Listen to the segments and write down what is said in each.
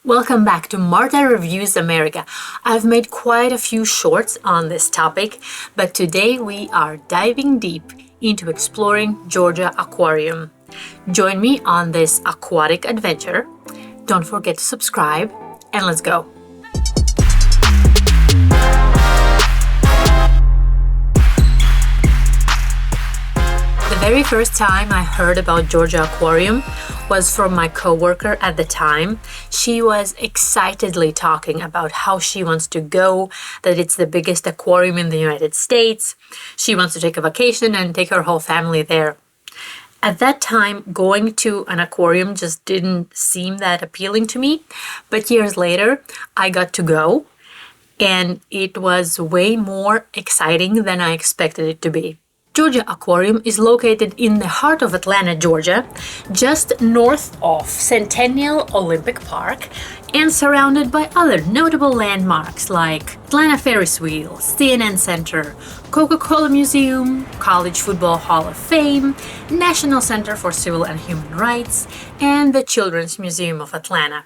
Welcome back to Marta Reviews America. I've made quite a few shorts on this topic, but today we are diving deep into exploring Georgia Aquarium. Join me on this aquatic adventure. Don't forget to subscribe, and let's go. The very first time I heard about Georgia Aquarium was from my coworker at the time. She was excitedly talking about how she wants to go, that it's the biggest aquarium in the United States. She wants to take a vacation and take her whole family there. At that time, going to an aquarium just didn't seem that appealing to me, but years later, I got to go, and it was way more exciting than I expected it to be. Georgia Aquarium is located in the heart of Atlanta, Georgia, just north of Centennial Olympic Park and surrounded by other notable landmarks like Atlanta Ferris Wheel, CNN Center, Coca-Cola Museum, College Football Hall of Fame, National Center for Civil and Human Rights, and the Children's Museum of Atlanta.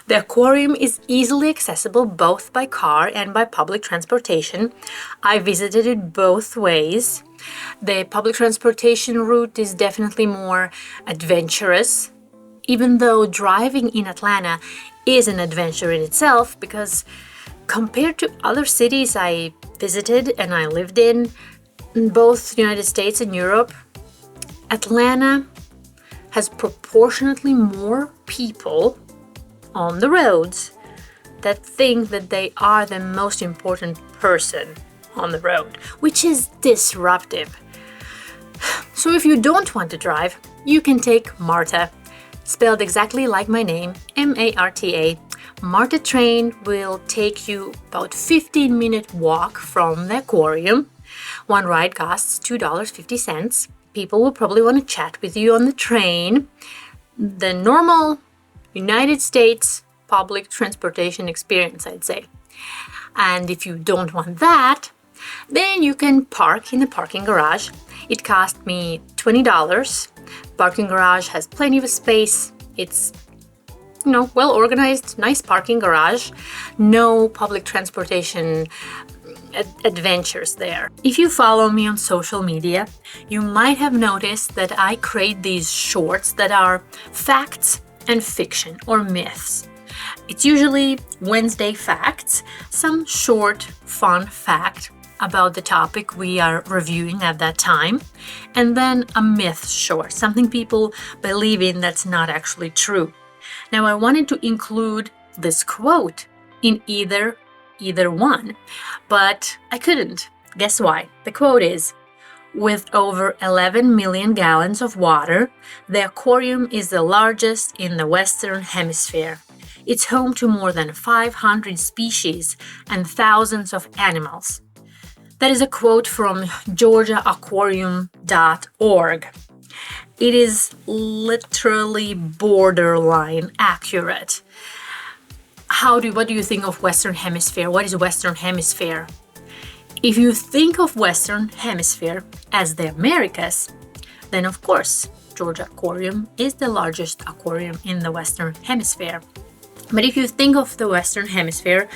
The aquarium is easily accessible both by car and by public transportation. I visited it both ways. The public transportation route is definitely more adventurous, even though driving in Atlanta is an adventure in itself, because compared to other cities I visited and I lived in both the United States and Europe, Atlanta has proportionately more people on the roads that think that they are the most important person on the road, which is disruptive. So if you don't want to drive, you can take Marta, spelled exactly like my name, M-A-R-T-A. Marta train will take you about 15-minute walk from the aquarium. One ride costs $2.50. People will probably want to chat with you on the train. The normal United States public transportation experience, I'd say. And if you don't want that, then you can park in the parking garage. It cost me $20. Parking garage has plenty of space. It's, well organized, nice parking garage. No public transportation adventures there. If you follow me on social media, you might have noticed that I create these shorts that are facts and fiction or myths. It's usually Wednesday facts, some short, fun fact about the topic we are reviewing at that time, and then a myth short, something people believe in that's not actually true. Now, I wanted to include this quote in either one, but I couldn't. Guess why? The quote is, "With over 11 million gallons of water, the aquarium is the largest in the Western Hemisphere. It's home to more than 500 species and thousands of animals." That is a quote from GeorgiaAquarium.org. It is literally borderline accurate. What do you think of Western Hemisphere? What is Western Hemisphere? If you think of Western Hemisphere as the Americas, then of course, Georgia Aquarium is the largest aquarium in the Western Hemisphere. But if you think of the Western Hemisphere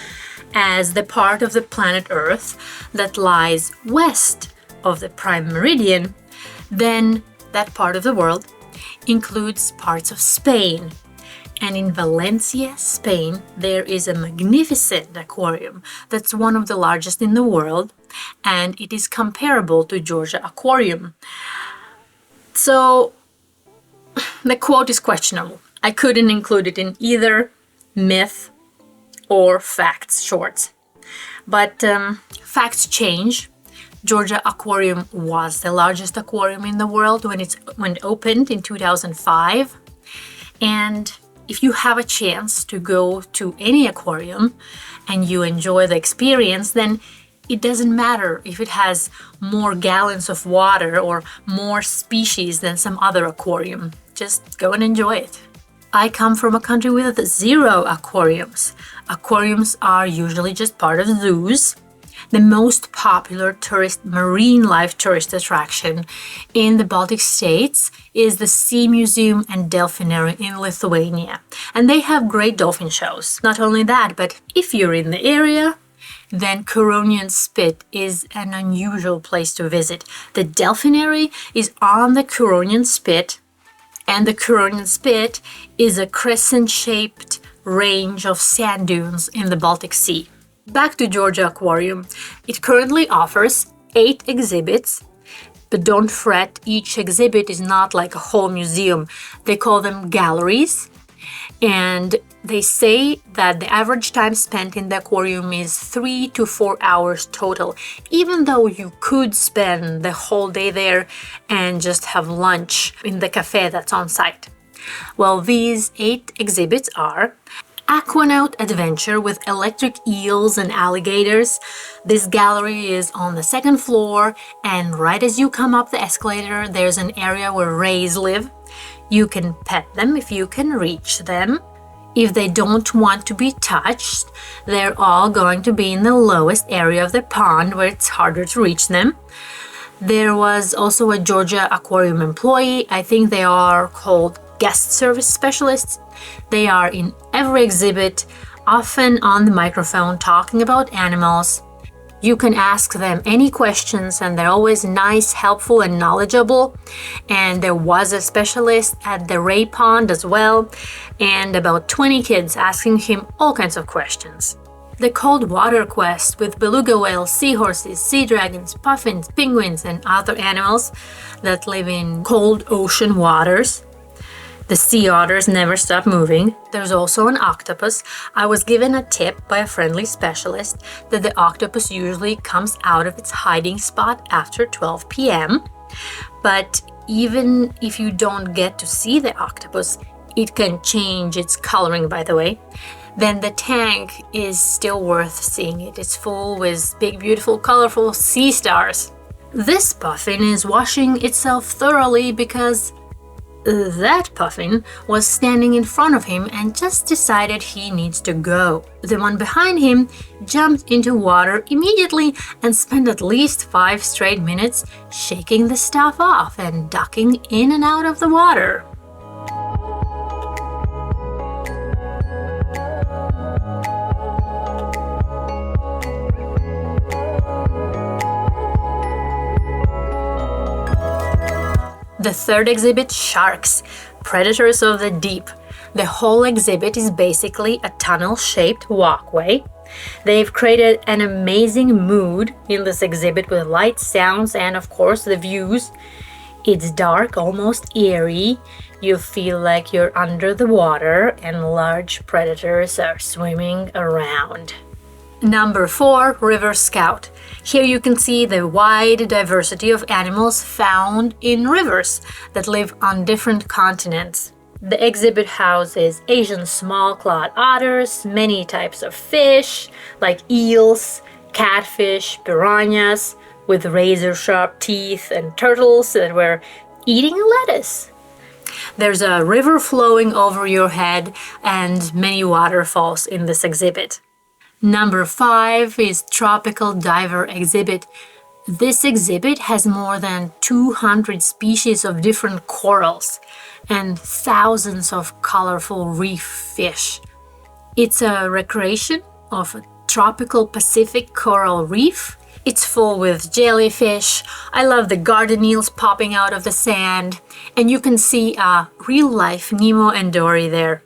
as the part of the planet Earth that lies west of the prime meridian, then that part of the world includes parts of Spain. And in Valencia, Spain, there is a magnificent aquarium that's one of the largest in the world, and it is comparable to Georgia Aquarium. So the quote is questionable. I couldn't include it in either myth or facts shorts. But facts change. Georgia Aquarium was the largest aquarium in the world when it opened in 2005. And if you have a chance to go to any aquarium and you enjoy the experience, then it doesn't matter if it has more gallons of water or more species than some other aquarium. Just go and enjoy it. I come from a country with 0 aquariums. Aquariums are usually just part of zoos. The most popular marine life tourist attraction in the Baltic states is the Sea Museum and Delphinary in Lithuania. And they have great dolphin shows. Not only that, but if you're in the area, then Curonian Spit is an unusual place to visit. The Delphinary is on the Curonian Spit, and the Curonian Spit is a crescent-shaped range of sand dunes in the Baltic Sea. Back to Georgia Aquarium. It currently offers 8 exhibits, but don't fret, each exhibit is not like a whole museum. They call them galleries, and they say that the average time spent in the aquarium is 3 to 4 hours total, even though you could spend the whole day there and just have lunch in the cafe that's on site. Well, these 8 exhibits are Aquanaut Adventure with electric eels and alligators. This gallery is on the 2nd floor, and right as you come up the escalator, there's an area where rays live. You can pet them if you can reach them. If they don't want to be touched, they're all going to be in the lowest area of the pond where it's harder to reach them. There was also a Georgia Aquarium employee. I think they are called guest service specialists. They are in every exhibit, often on the microphone talking about animals. You can ask them any questions, and they're always nice, helpful, and knowledgeable. And there was a specialist at the ray pond as well, and about 20 kids asking him all kinds of questions. The cold water quest with beluga whales, seahorses, sea dragons, puffins, penguins, and other animals that live in cold ocean waters. The sea otters never stop moving. There's also an octopus. I was given a tip by a friendly specialist that the octopus usually comes out of its hiding spot after 12 p.m. But even if you don't get to see the octopus, it can change its coloring, by the way. Then the tank is still worth seeing. It is full with big, beautiful, colorful sea stars. This puffin is washing itself thoroughly because that puffin was standing in front of him and just decided he needs to go. The one behind him jumped into water immediately and spent at least 5 straight minutes shaking the stuff off and ducking in and out of the water. The 3rd exhibit, Sharks, Predators of the Deep. The whole exhibit is basically a tunnel-shaped walkway. They've created an amazing mood in this exhibit with lights, sounds, and of course the views. It's dark, almost eerie. You feel like you're under the water and large predators are swimming around. Number 4, River Scout. Here you can see the wide diversity of animals found in rivers that live on different continents. The exhibit houses Asian small-clawed otters, many types of fish like eels, catfish, piranhas with razor-sharp teeth, and turtles that were eating lettuce. There's a river flowing over your head and many waterfalls in this exhibit. Number 5 is Tropical Diver Exhibit. This exhibit has more than 200 species of different corals and thousands of colorful reef fish. It's a recreation of a tropical Pacific coral reef. It's full with jellyfish. I love the garden eels popping out of the sand. And you can see a real-life Nemo and Dory there.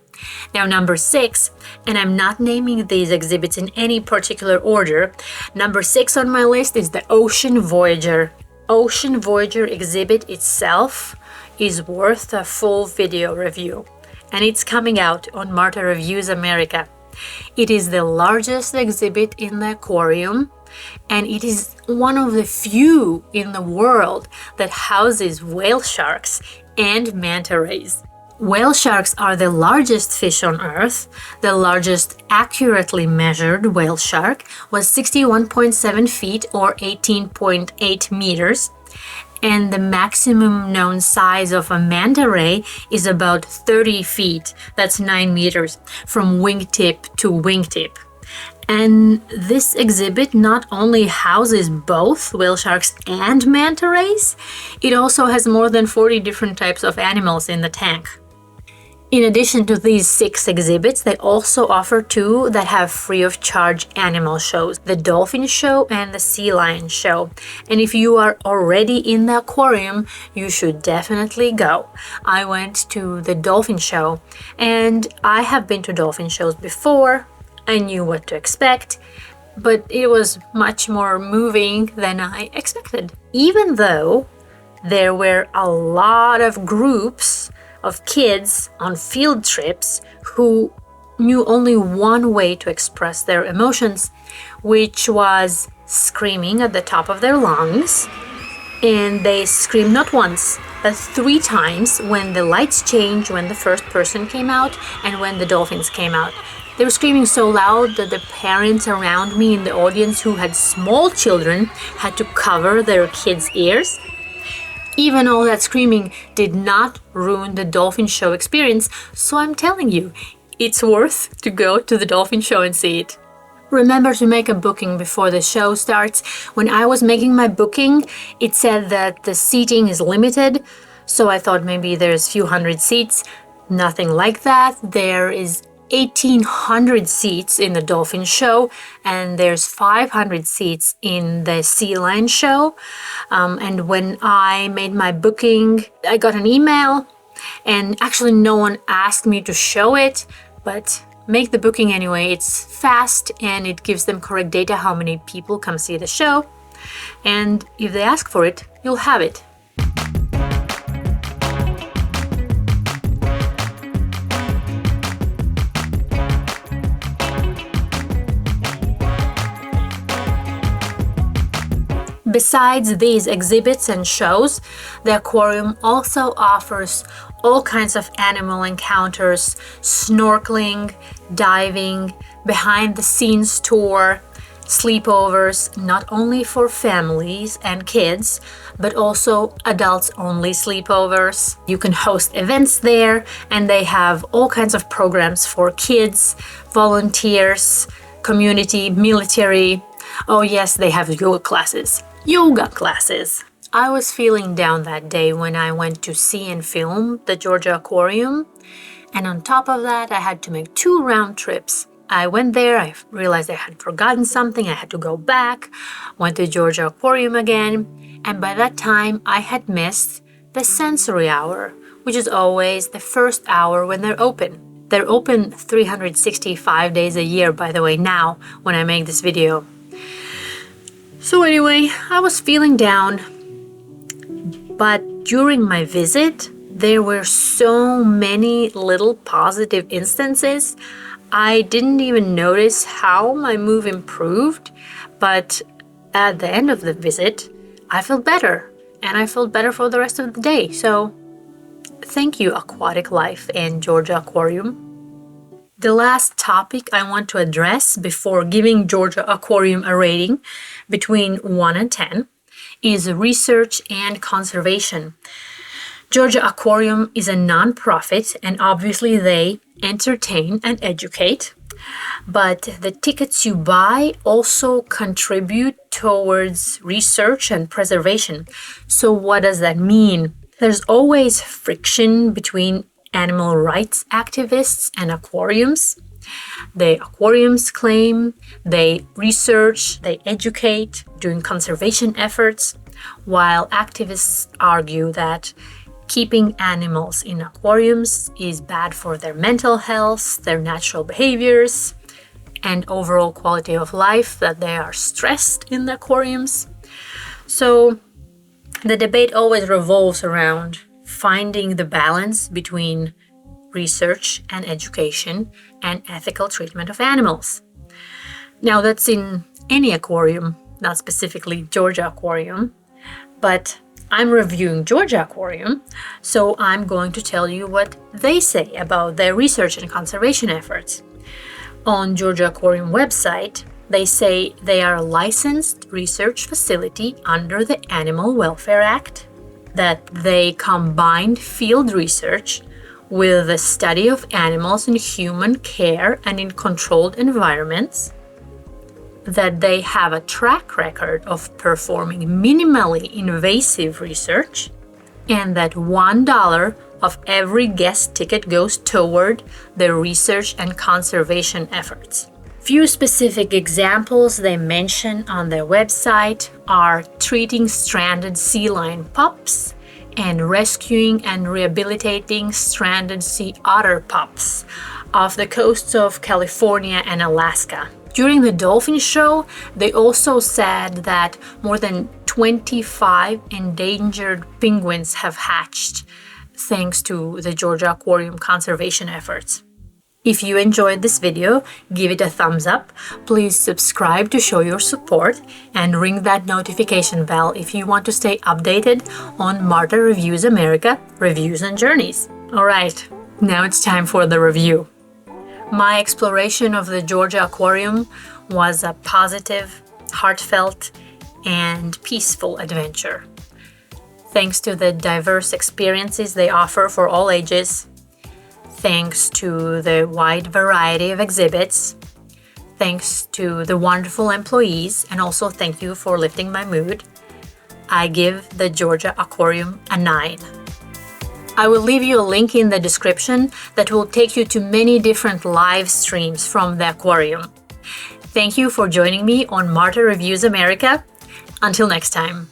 Now, number 6, and I'm not naming these exhibits in any particular order. Number 6 on my list is the Ocean Voyager. Ocean Voyager exhibit itself is worth a full video review, and it's coming out on Marta Reviews America. It is the largest exhibit in the aquarium, and it is one of the few in the world that houses whale sharks and manta rays. Whale sharks are the largest fish on Earth. The largest accurately measured whale shark was 61.7 feet or 18.8 meters. And the maximum known size of a manta ray is about 30 feet, that's 9 meters, from wingtip to wingtip. And this exhibit not only houses both whale sharks and manta rays, it also has more than 40 different types of animals in the tank. In addition to these 6 exhibits, they also offer 2 that have free of charge animal shows, the Dolphin show and the Sea Lion show. And if you are already in the aquarium, you should definitely go. I went to the Dolphin show, and I have been to dolphin shows before. I knew what to expect, but it was much more moving than I expected. Even though there were a lot of groups of kids on field trips who knew only one way to express their emotions, which was screaming at the top of their lungs. And they screamed not once, but 3 times when the lights changed, when the first person came out, and when the dolphins came out. They were screaming so loud that the parents around me in the audience who had small children had to cover their kids' ears. Even all that screaming did not ruin the dolphin show experience, so I'm telling you, it's worth to go to the dolphin show and see it. Remember to make a booking before the show starts. When I was making my booking, it said that the seating is limited, so I thought maybe there's a few hundred seats. Nothing like that. There is 1,800 seats in the dolphin show, and there's 500 seats in the sea lion show. And when I made my booking, I got an email, and actually no one asked me to show it, but make the booking anyway. It's fast and it gives them correct data how many people come see the show. And if they ask for it, you'll have it. Besides these exhibits and shows, the aquarium also offers all kinds of animal encounters, snorkeling, diving, behind-the-scenes tour, sleepovers, not only for families and kids, but also adults-only sleepovers. You can host events there, and they have all kinds of programs for kids, volunteers, community, military. Oh yes, they have yoga classes. I was feeling down that day when I went to see and film the Georgia Aquarium, and on top of that I had to make 2 round trips. I went there, I realized I had forgotten something, I had to go back, went to Georgia Aquarium again, and by that time I had missed the sensory hour, which is always the first hour when they're open. They're open 365 days a year, by the way, now when I make this video. So anyway, I was feeling down, but during my visit, there were so many little positive instances. I didn't even notice how my mood improved, but at the end of the visit, I felt better, and I felt better for the rest of the day. So thank you, Aquatic Life and Georgia Aquarium. The last topic I want to address before giving Georgia Aquarium a rating between 1 and 10 is research and conservation. Georgia Aquarium is a non-profit, and obviously they entertain and educate, but the tickets you buy also contribute towards research and preservation. So what does that mean? There's always friction between animal rights activists and aquariums. The aquariums claim they research, they educate, doing conservation efforts, while activists argue that keeping animals in aquariums is bad for their mental health, their natural behaviors, and overall quality of life, that they are stressed in the aquariums. So the debate always revolves around finding the balance between research and education and ethical treatment of animals. Now that's in any aquarium, not specifically Georgia Aquarium, but I'm reviewing Georgia Aquarium, so I'm going to tell you what they say about their research and conservation efforts. On Georgia Aquarium website, they say they are a licensed research facility under the Animal Welfare Act, that they combined field research with the study of animals in human care and in controlled environments, that they have a track record of performing minimally invasive research, and that $1 of every guest ticket goes toward their research and conservation efforts. Few specific examples they mention on their website are treating stranded sea lion pups and rescuing and rehabilitating stranded sea otter pups off the coasts of California and Alaska. During the dolphin show, they also said that more than 25 endangered penguins have hatched thanks to the Georgia Aquarium conservation efforts. If you enjoyed this video, give it a thumbs up. Please subscribe to show your support and ring that notification bell if you want to stay updated on Marta Reviews America reviews and journeys. Alright, now it's time for the review. My exploration of the Georgia Aquarium was a positive, heartfelt, and peaceful adventure. Thanks to the diverse experiences they offer for all ages, thanks to the wide variety of exhibits, thanks to the wonderful employees, and also thank you for lifting my mood, I give the Georgia Aquarium a 9. I will leave you a link in the description that will take you to many different live streams from the aquarium. Thank you for joining me on Marta Reviews America. Until next time.